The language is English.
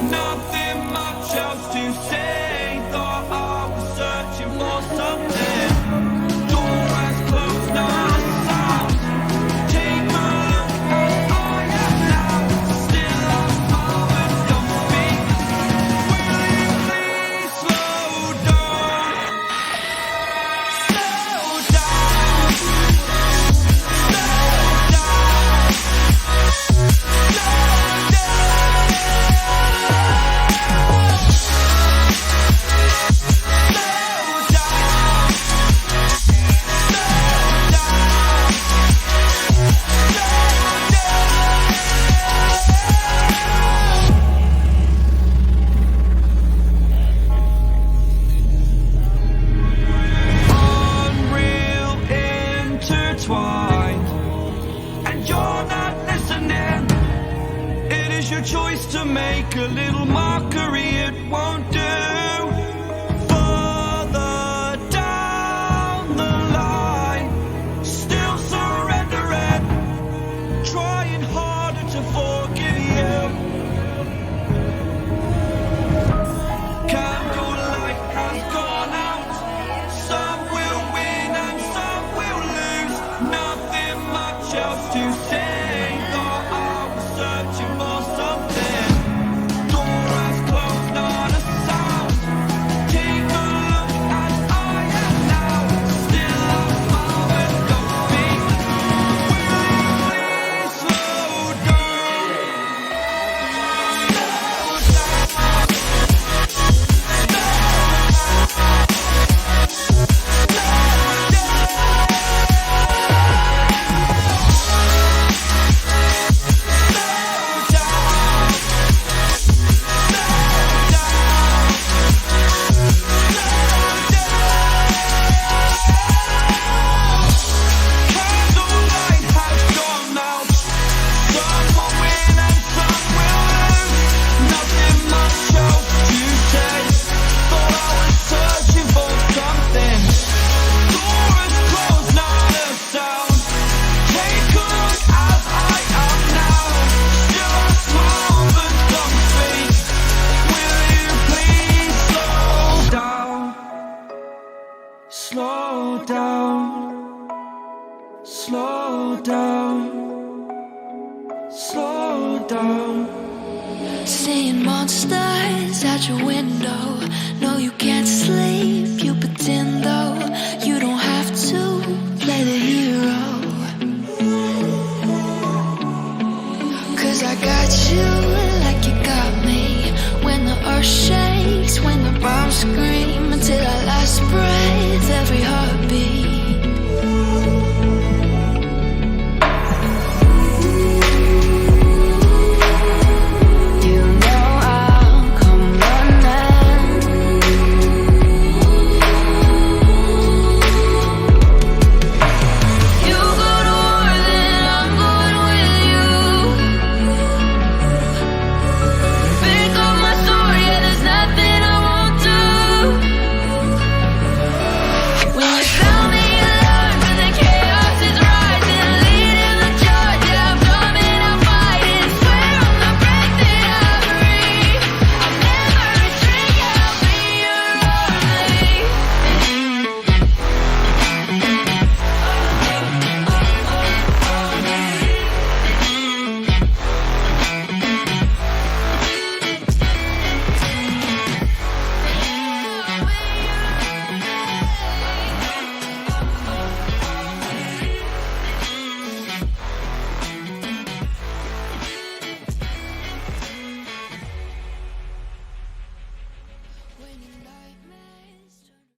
Nothing much else to say. Thought I was searching for something. Door has closed, not a sound. Take a look as I am now. Still on forward, don't speak. Will you please slow down? Slow down. Slow down. Slow unreal intertwined, and you're not listening. It is your choice to make a little mockery, it won't do. Further down the line, still surrendering, trying harder to forgive you. Candlelight has gone out. Some will win and some will lose. Nothing much else to say. Thought I was searching for something. Door has closed, not a sound. Take a look as I am now. Still on forward, don't speak. Will you please slow down? Candlelight has gone out. Some will win and some will lose. Nothing much else to say. Thought I was searching for something. Door is closed, not a sound. Take a look as I am now. Still I smile but don't speak. Will you please slow down? Slow down. Slow down. Slow down. Seeing monsters out your window. No, you can't sleep, you pretend though. You don't have to play the hero. 'Cause I got you like you got me. When the earth shakes, when the bombs scream. Until our last breath, every heartbeat. You know I'll come running. You go to war, then I'm going with you. Pick up my sword, yeah, there's nothing I won't do. When you tell me you learn, but the chaos is rising, leading the charge, yeah, I'm coming, I'm fighting. Swear on the breath that I breathe, I'll never retreat, yeah, I'll be your only. When you lie